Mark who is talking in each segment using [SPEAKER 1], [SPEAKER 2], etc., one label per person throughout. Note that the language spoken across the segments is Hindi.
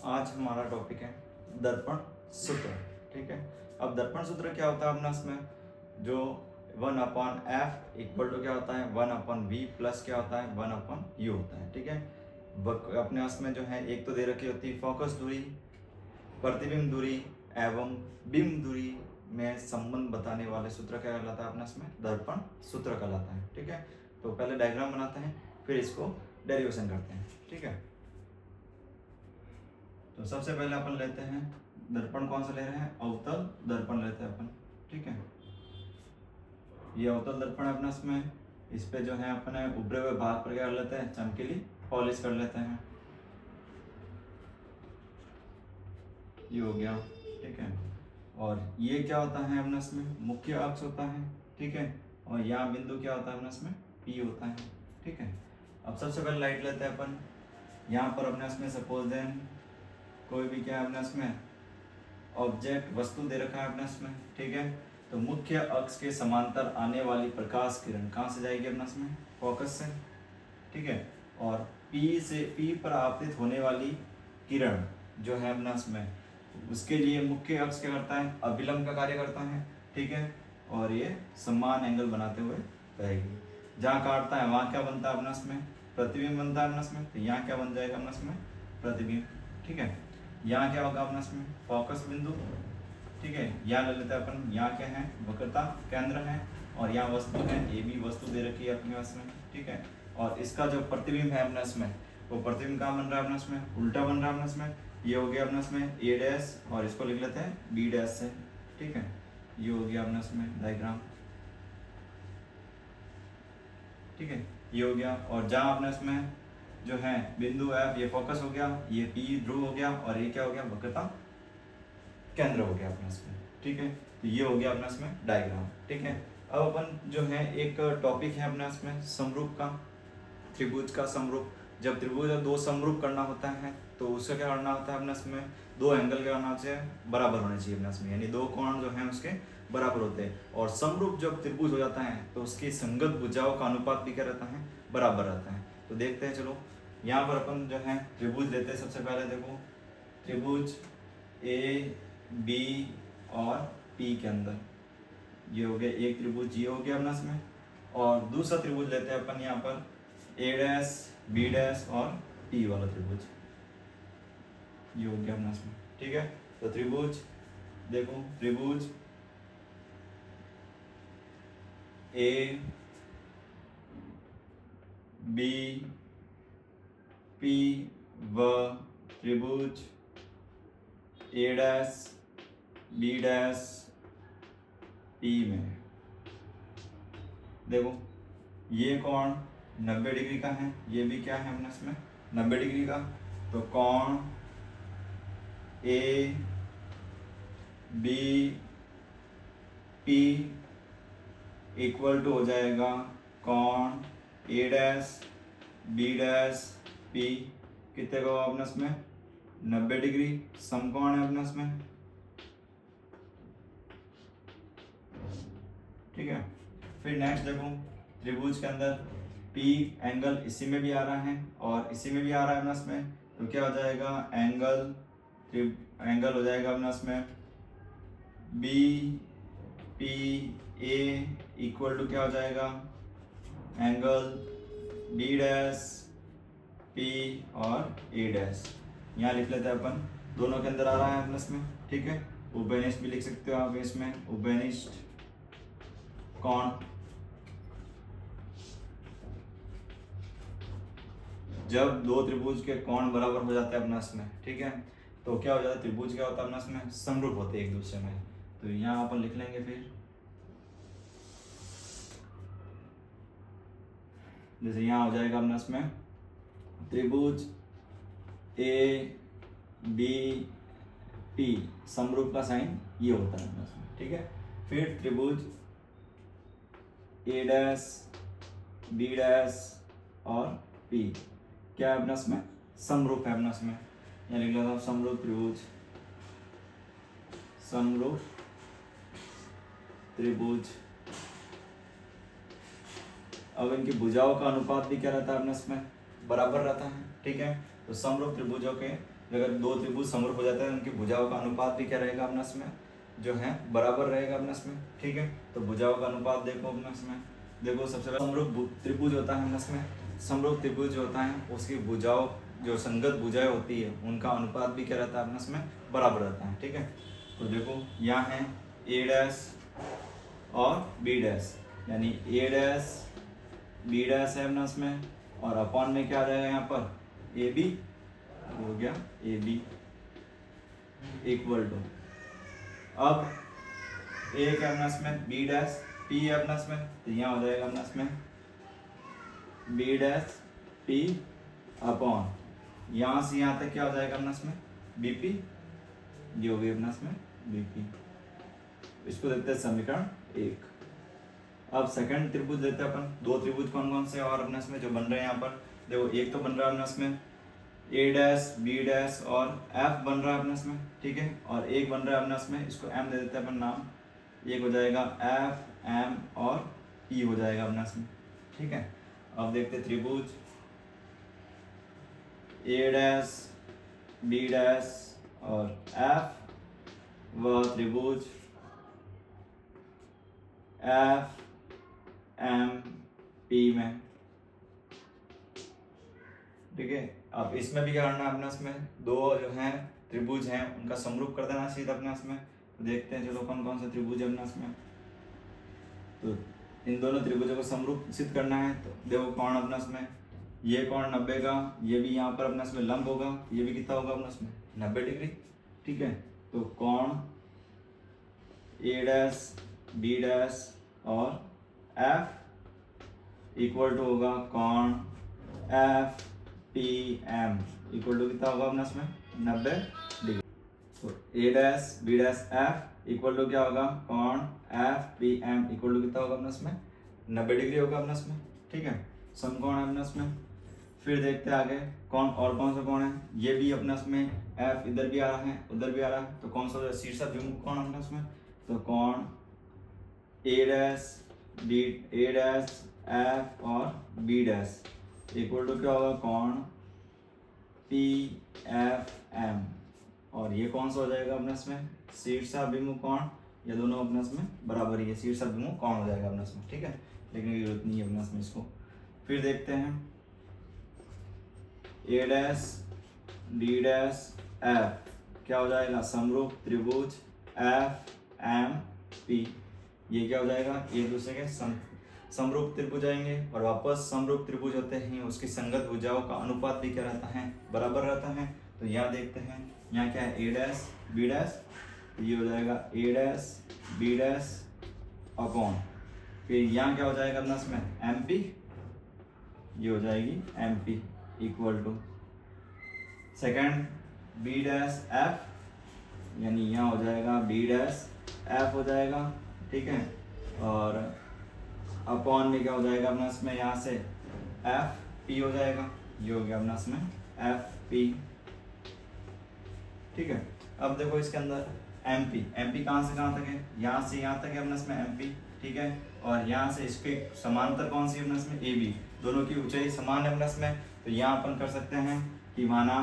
[SPEAKER 1] आज हमारा टॉपिक है दर्पण सूत्र। ठीक है, अब दर्पण सूत्र क्या होता है अपना इसमें, जो 1/f इक्वल टू क्या होता है 1/v प्लस क्या होता है 1/u होता है। ठीक है, अपने उसमें जो है एक तो दे रखी होती है फोकस दूरी, प्रतिबिंब दूरी एवं बिंब दूरी में संबंध बताने वाले सूत्र क्या कहलाता है अपना इसमें दर्पण सूत्र कहलाता है। ठीक है, तो पहले डायग्राम बनाते हैं फिर इसको डेरिवेशन करते हैं। ठीक है, तो सबसे पहले अपन लेते हैं दर्पण कौन सा ले रहे हैं, अवतल दर्पण लेते हैं अपन। ठीक है, ये अवतल दर्पण है अपना इसमें, इस पे जो है अपने उभरे हुए भाग पर क्या कर लेते हैं चमकीली पॉलिश कर लेते हैं। ये हो गया। ठीक है, और ये क्या होता है अपना इसमें मुख्य अक्ष होता है। ठीक है, और यहाँ बिंदु क्या होता है अपना इसमें P होता है। ठीक है, अब सबसे पहले लाइट लेते हैं अपन, यहाँ पर अपने इसमें सपोज देन कोई भी क्या है अपने इसमें ऑब्जेक्ट वस्तु दे रखा है अपने इसमें। ठीक है, तो मुख्य अक्ष के समांतर आने वाली प्रकाश किरण कहाँ से जाएगी अपना इसमें फोकस से। ठीक है, और P पर आपतित होने वाली किरण जो है अपना इसमें उसके लिए मुख्य अक्ष क्या करता है अभिलंब का कार्य करता है। ठीक है, और ये समान एंगल बनाते हुए रहेगी, जहाँ काटता है वहाँ क्या बनता है अपना इसमें प्रतिबिंब बनता है अपना इसमें, तो यहाँ क्या बन जाएगा अपना इसमें प्रतिबिंब। ठीक है, यहाँ क्या होगा अपना इसमें फोकस बिंदु। ठीक है, यहाँ ले लेते हैं अपन, यहाँ क्या है वक्रता केंद्र है, और यहाँ वस्तु है ए बी वस्तु दे रखी है अपने पास में। ठीक है, और इसका जो प्रतिबिंब है अपना इसमें वो प्रतिबिंब कहाँ बन रहा है अपना इसमें उल्टा बन रहा है अपना इसमें, ये हो गया अपना इसमें ए डैश और इसको लिख लेते हैं बी डैश से। ठीक है, ये हो गया अपना इसमें डायग्राम। ठीक है, ये हो गया, और जहाँ अपने इसमें जो है बिंदु F ये फोकस हो गया, ये P ध्रुव हो गया, और ये क्या हो गया वक्रता केंद्र हो गया अपना इसमें। ठीक है, तो ये हो गया अपना इसमें डायग्राम। ठीक है, अब अपन जो है एक टॉपिक है अपना इसमें समरूप का, त्रिभुज का समरूप। जब त्रिभुज दो समरूप करना होता है तो उसका क्या करना होता है अपना इसमें दो एंगल क्या करना चाहिए बराबर होने चाहिए अपना इसमें, यानी दो कोण जो है उसके बराबर होते हैं। और समरूप जब त्रिभुज हो जाता है तो उसकी संगत भुजाओं का अनुपात भी क्या रहता है बराबर रहता है। तो देखते हैं, चलो यहाँ पर अपन जो है त्रिभुज लेते हैं। सबसे पहले देखो त्रिभुज ए बी और पी के अंदर ये हो गया एक त्रिभुज, ये हो गया अपना इसमें, और दूसरा त्रिभुज लेते हैं अपन यहाँ पर ए डैश बी डैश और पी वाला त्रिभुज, ये हो गया अपना इसमें। ठीक है, तो त्रिभुज देखो त्रिभुज ए बी पी व त्रिभुज ए डैश बी डैश पी में देखो ये कोण 90 डिग्री का है, ये भी क्या है अपना इसमें 90 डिग्री का, तो कोण A B P equal to हो जाएगा कोण A dash B dash P, कितने का होगा अपना इसमें 90 डिग्री, समकोण है अपना इसमें। ठीक है, फिर नेक्स्ट देखो त्रिभुज के अंदर पी एंगल इसी में भी आ रहा है और इसी में भी आ रहा है अपना इसमें, तो क्या हो जाएगा एंगल हो जाएगा अपना इसमें B P A equal to क्या हो जाएगा एंगल बी डैश पी और ए डैश, यहाँ लिख लेते हैं अपन, दोनों के अंदर आ रहा है अपना इसमें। ठीक है, उभयनिष्ठ भी लिख सकते हो आप इसमें, उभयनिष्ठ कोण जब दो त्रिभुज के कोण बराबर हो जाते हैं अपना इसमें। ठीक है, तो क्या हो जाता है त्रिभुज क्या होता है अपना इसमें समरूप होते हैं एक दूसरे में, तो यहाँ अपन लिख लेंगे फिर जैसे यहाँ हो जाएगा अपना इसमें त्रिभुज ए बी पी समरूप का साइन ये होता है अपना इसमें। ठीक है, फिर त्रिभुज ए डैश बी डैश और पी क्या है अपना इसमें समरूप है अपना इसमें, यहाँ लिख लेता हूँ समरूप त्रिभुज, समरूप त्रिभुज। अब इनकी भुजाओं का अनुपात भी क्या रहता है अपना इसमें बराबर रहता है। ठीक है, तो समरूप त्रिभुजों के अगर दो त्रिभुज समरूप हो जाते हैं उनकी भुजाओं का अनुपात भी क्या रहेगा अपना इसमें, जो है बराबर रहेगा अपना इसमें, ठीक है। तो भुजाओं का अनुपात देखो अपना इसमें, देखो सबसे पहले समरूप त्रिभुज होता है अपना इसमें, समरूप त्रिभुज जो होता है उसकी भुजाओं जो संगत भुजाएं होती है उनका अनुपात भी क्या रहता है अपना इसमें, बराबर रहता है, ठीक है। तो देखो यहाँ है ए डैश और बी डैश, यानी ए डैश बी डैश है अपना इसमें, और अपॉन में क्या आ जाएगा यहाँ पर ए बी, हो गया ए बी इक्वल टू, अब ए क्या अपना इसमें बी डैश, पी है अपना इसमें, तो यहाँ हो जाएगा अपना इसमें बी डैश पी अपॉन, यहाँ से यहाँ तक क्या हो जाएगा अपना इसमें बीपी, ये हो गई अपना इसमें बीपी। इसको देते हैं समीकरण 1। अब सेकंड त्रिभुज देते हैं अपन, दो त्रिभुज कौन कौन से और अपने इसमें जो बन रहे हैं यहाँ पर, देखो एक तो बन रहा है अपना इसमें ए डैश बी डैश और एफ बन रहा है अपना इसमें, ठीक है, और एक बन रहा है अपना इसमें, इसको एम दे देते हैं अपन नाम, एक हो जाएगा एफ एम और ई हो जाएगा अपना इसमें, ठीक है। अब देखते त्रिभुज ए डैश बी डैश और एफ व त्रिभुज एफ एम पी में, ठीक है। अब इसमें भी क्या करना है अपना इसमें, दो जो हैं त्रिभुज हैं उनका समरूप कर देना चाहिए अपना इसमें। तो देखते हैं चलो कौन कौन सा त्रिभुज है अपना इसमें, तो इन दोनों त्रिभुजों को समरूप सिद्ध करना है। तो देखो कौन अपना इसमें, ये कौन 90 का, ये भी यहाँ पर अपना इसमें लंब होगा, ये भी कितना होगा अपना इसमें 90 डिग्री, ठीक है। तो कौन ए डैश बी डैश और एफ इक्वल टू होगा कौन F P M equal to कितना होगा अपना इसमें 90 डिग्री। तो A dash B dash F equal to क्या होगा कौन F P M equal to कितना होगा अपना इसमें 90 डिग्री होगा अपना इसमें, ठीक है। समकोण है अपना इसमें। फिर देखते हैं आगे कौन और कौन सा कोण है, ये भी अपना इसमें एफ इधर भी आ रहा है उधर भी आ रहा है, तो कौन सा शीर्षाभिमुख कोण अपना इसमें, तो कौन A dash B A dash F और बी डैश इक्वल टू क्या होगा कौन पी एफ एम, और ये कौन सा हो जाएगा अपना इसमें शीर्षाभिमुख कोण, ये दोनों अपना इसमें बराबर ही है, शीर्षाभिमुख कोण हो जाएगा अपना इसमें, ठीक है, लिखने की जरूरत नहीं है अपना इसमें इसको। फिर देखते हैं ए डैश डी डैश एफ क्या हो जाएगा समरूप त्रिभुज एफ एम पी, ये क्या हो जाएगा एक दूसरे के समरूप त्रिभुज आएंगे, और वापस समरूप त्रिभुज होते हैं उसकी संगत भुजाओं का अनुपात भी क्या रहता है बराबर रहता है। तो यहाँ देखते हैं यहाँ क्या है ए डैश बी डैश, ये हो जाएगा ए डैश बी डैश अपॉन, फिर यहाँ क्या हो जाएगा अपना इसमें एम पी, ये हो जाएगी M P equal to second B dash F, यानी यहाँ हो जाएगा बी डैश एफ हो जाएगा, ठीक है, और अपॉन में क्या हो जाएगा अपना इसमें यहाँ से एफ पी हो जाएगा, ये हो गया अपना इसमें एफ पी, ठीक है। अब देखो इसके अंदर एम पी कहाँ से कहाँ तक है, यहाँ से यहाँ तक है अपना इसमें एम पी, ठीक है, और यहाँ से इसके समांतर कौन सी है अपना इसमें ए बी, दोनों की ऊंचाई समान है अपना इसमें। तो यहाँ अपन कर सकते हैं कि माना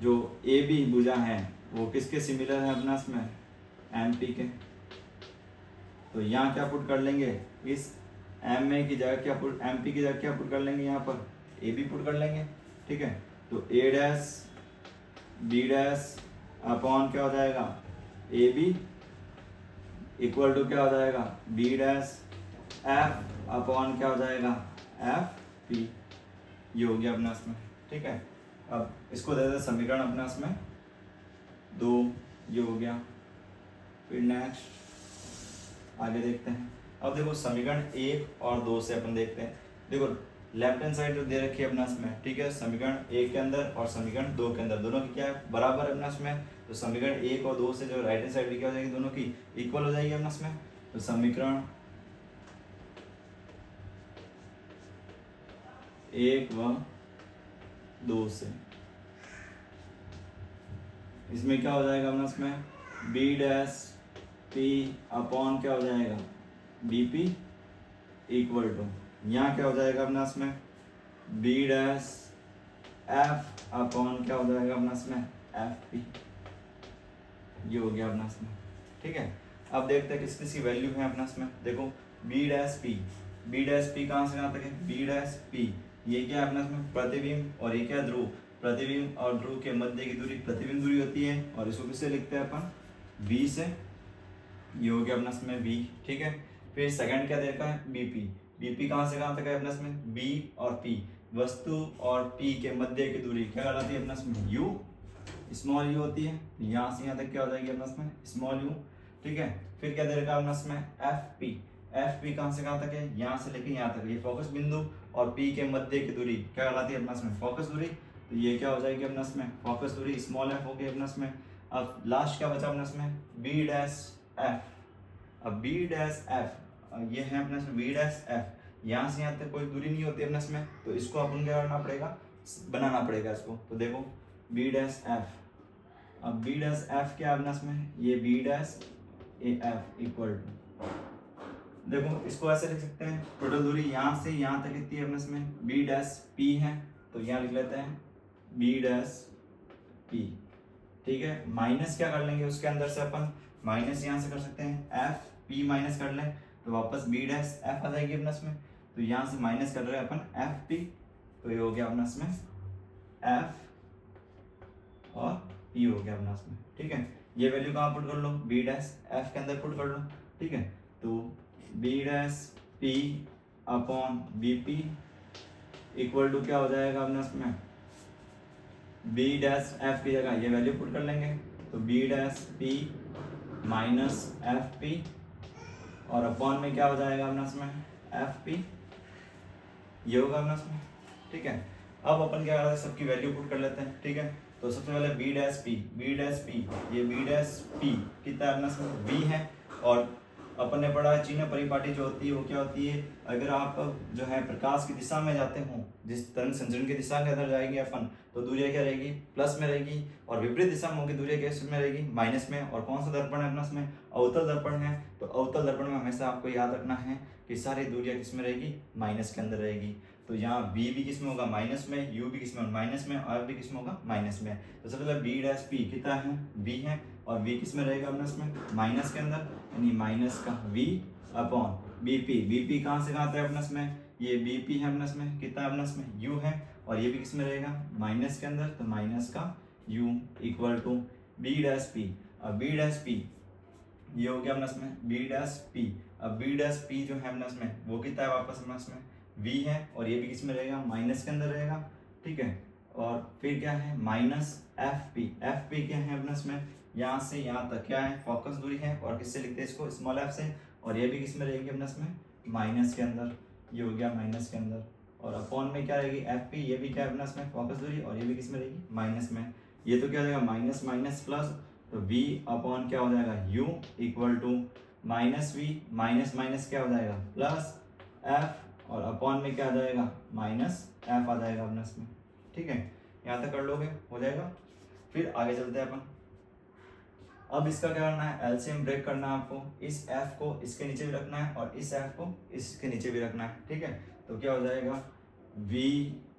[SPEAKER 1] जो ए बी भुजा है वो किसके सिमिलर है अपना इसमें एम पी के, तो यहाँ क्या पुट कर लेंगे इस एम ए की जगह क्या पुट एम पी की जगह क्या पुट कर लेंगे यहाँ पर ए बी पुट कर लेंगे, ठीक है। तो A dash B dash upon क्या हो जाएगा ए बी इक्वल टू क्या हो जाएगा बी डैश एफ अपॉन क्या हो जाएगा एफ पी, ये हो गया अपना इसमें, ठीक है। अब इसको दे देते समीकरण अपना इसमें 2, ये हो गया। फिर नेक्स्ट आगे देखते हैं। अब देखो समीकरण 1 और 2 से अपन देखते हैं, देखो लेफ्ट हैंड साइड जो दे रखी है अपना इसमें, ठीक है, समीकरण 1 के अंदर और समीकरण 2 के अंदर दोनों की क्या है बराबर है अपना इसमें। तो समीकरण 1 और 2 से जो राइट हैंड साइड क्या हो जाएगी दोनों की इक्वल हो जाएगी अपना इसमें। तो समीकरण 1 व 2 से इसमें क्या हो जाएगा अपना इसमें बी डैश पी अपॉन क्या हो जाएगा बी पी इक्वल टू यहाँ क्या हो जाएगा अपना इसमें बी डैश एफ अपॉन क्या हो जाएगा अपना इसमें एफ पी, ये हो गया अपना इसमें। ठीक है, अब देखते हैं किस किस की वैल्यू है अपना इसमें। देखो B dash P, B dash P कहाँ से कहाँ तक है, बी डैश पी, ये क्या है अपना इसमें प्रतिबिंब, और ये क्या ध्रुव, प्रतिबिंब और ध्रुव के मध्य की दूरी प्रतिबिंब दूरी होती है, और इसको किससे लिखते हैं अपन, बी से, ये हो गया अपना इसमें बी। ठीक है, फिर सेकंड क्या देखा है, बीपी, बीपी कहाँ से कहाँ तक है अपना इसमें, बी और पी, वस्तु और पी के मध्य की दूरी क्या कहलाती है अपना इसमें, यू, स्मॉल यू होती है, यहाँ से यहाँ तक क्या हो जाएगी अपना इसमें स्मॉल यू। ठीक है, फिर क्या दे रखा है अपना इसमें एफ पी, एफ पी कहाँ से कहाँ तक है, यहाँ से लेके यहाँ तक, ये फोकस बिंदु और पी के मध्य की दूरी क्या कहलाती है अपना इसमें फोकस दूरी, तो ये क्या हो जाएगी अपना इसमें फोकस दूरी स्मॉल एफ हो गई अपना इसमें। अब लास्ट क्या बचा अपना इसमें बी डैश एफ, अब बी डैश एफ ये है अपना इसमें बी डैश एफ, यहाँ से यहाँ तक कोई दूरी नहीं होती अपना इसमें, तो इसको अपन क्या करना पड़ेगा, बनाना पड़ेगा इसको। तो देखो बी डैश एफ, अब बी डैश एफ क्या है अपना इसमें, ये B dash A F equal to, देखो इसको ऐसे लिख सकते हैं, टोटल दूरी यहाँ से यहाँ तक कितनी है अपने इसमें, बी डैश पी है, तो यहाँ लिख लेते हैं बी डैश पी। ठीक है, माइनस क्या कर लेंगे उसके अंदर से अपन, माइनस यहाँ से कर सकते हैं, एफ पी माइनस कर लें तो वापस बी डैश एफ आ जाएगी अपना इसमें, तो यहाँ से माइनस कर रहे हैं अपन एफ पी, तो ये हो गया अपना इसमें एफ और पी हो गया अपना इसमें। ठीक है, ये वैल्यू कहाँ पुट कर लो, बी डैश एफ के अंदर पुट कर लो। ठीक है, तो B dash P upon B P equal to क्या हो जाएगा अपना इसमें, बी डैश एफ की जगह ये वैल्यू पुट कर लेंगे, तो B dash P minus F P, और अपॉन में क्या हो जाएगा अपना इसमें एफ पी, ये होगा अपना इसमें। ठीक है, अब अपन क्या करते हैं, सबकी वैल्यू पुट कर लेते हैं। ठीक है, तो सबसे पहले B dash P, B dash P, ये बी डैश पी कितना अपना इसमें बी है, और अपन ने पढ़ा है चिन्ह परिपाटी जो होती है वो क्या होती है, अगर आप जो है प्रकाश की दिशा में जाते हो, जिस तरंग संचरण की दिशा के अंदर जाएंगे अपन, तो दूरिया क्या रहेगी, प्लस में रहेगी, और विपरीत दिशा में होगी दूरिया कैसे में रहेगी, माइनस में। और कौन सा दर्पण है अपना इसमें, अवतल दर्पण है, तो अवतल दर्पण में हमेशा आपको याद रखना है कि सारी दूरिया किस में रहेगी, माइनस के अंदर रहेगी। तो यहाँ v भी किस में होगा, माइनस में, u भी किस में माइनस में, और भी किस में होगा, माइनस में। तो सबसे पहले b डैश p कितना है, v है, और v किस में रहेगा अपना इसमें, माइनस के अंदर, यानी माइनस का v अपॉन bp, bp कहाँ से कहाँ तक है अपना इसमें, ये bp है अपना इसमें, कितना है अपना इसमें u है, और ये भी किस में रहेगा, माइनस के अंदर, तो माइनस का u equal to b dash p। अब b डैश p ये हो गया अपना इसमें b डैश p, अब b डैश p जो है अपना इसमें वो कितना है वापस अपना इसमें v है, और ये भी किस में रहेगा, माइनस के अंदर रहेगा। ठीक है, और फिर क्या है minus F P, F P क्या है अपना इसमें, यहाँ से यहाँ तक क्या है फोकस दूरी है, और किससे लिखते हैं इसको, स्मॉल एफ से, और ये भी किस में रहेगी अपना इसमें माइनस के अंदर, ये हो गया माइनस के अंदर, और अपॉन में क्या रहेगी एफ पी, ये भी क्या है अपना इसमें फोकस दूरी, और ये भी किस में रहेगी माइनस में। ये तो क्या हो जाएगा माइनस माइनस प्लस, तो v अपॉन क्या हो जाएगा u equal to minus V, minus minus क्या हो जाएगा प्लस f, और अपॉन में क्या आ जाएगा माइनस f आ जाएगा अपना इसमें। ठीक है, यहाँ तक कर लोगे हो जाएगा। फिर आगे चलते हैं अपन, अब इसका क्या करना है, एलसीएम ब्रेक करना है आपको, इस f को इसके नीचे भी रखना है, और इस f को इसके नीचे भी रखना है। ठीक है, तो क्या हो जाएगा v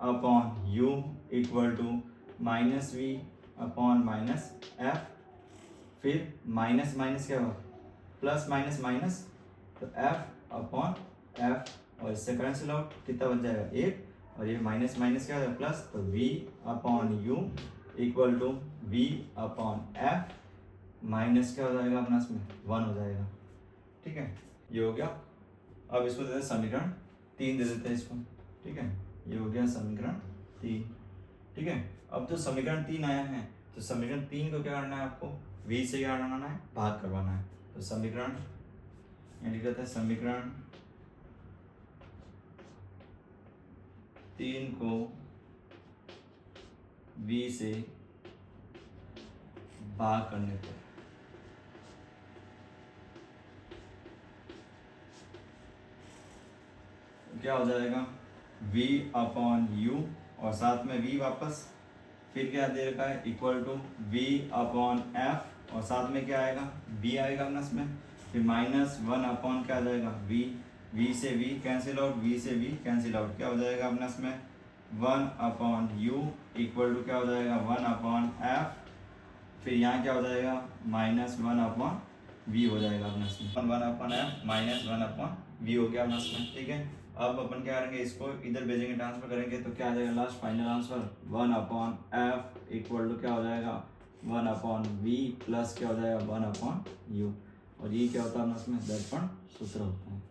[SPEAKER 1] upon u equal to minus V upon minus f, फिर माइनस माइनस क्या होगा प्लस माइनस माइनस, तो f अपॉन f, और इससे कैंसिल आउट कितना बन जाएगा एक, और ये माइनस माइनस क्या होगा प्लस, तो v upon u equal to v upon f, minus क्या हो जाएगा अपना इसमें 1 हो जाएगा। ठीक है, ये हो गया। अब इसको देते हैं समीकरण 3 दे देते हैं इसको। ठीक है, ये हो गया समीकरण 3। ठीक है, अब जो समीकरण 3 आया है, तो समीकरण 3 को क्या करना है आपको, v से क्या करवाना है, भाग करवाना है। तो समीकरण यहाँ लिख देते हैं, समीकरण 3 को v से भाग करने पर क्या हो जाएगा v अपॉन u, और साथ में v वापस, फिर क्या दे रखा है equal to v upon f, और साथ में क्या आएगा b आएगा अपना इसमें, फिर माइनस 1 अपॉन क्या आ जाएगा v, v से v कैंसिल आउट, v से v कैंसिल आउट, क्या हो जाएगा अपना इसमें 1/u इक्वल टू क्या हो जाएगा 1/f, फिर यहाँ क्या हो जाएगा -1/v हो जाएगा अपने इसमें 1/f -1/v हो गया अपना इसमें। ठीक है, अब अपन क्या करेंगे, इसको इधर भेजेंगे, ट्रांसफर करेंगे तो क्या आ जाएगा last final answer 1/f equal to क्या हो जाएगा 1/v प्लस क्या हो जाएगा 1/u, और ये क्या होता है अपना इसमें दर्पण सूत्र होता है।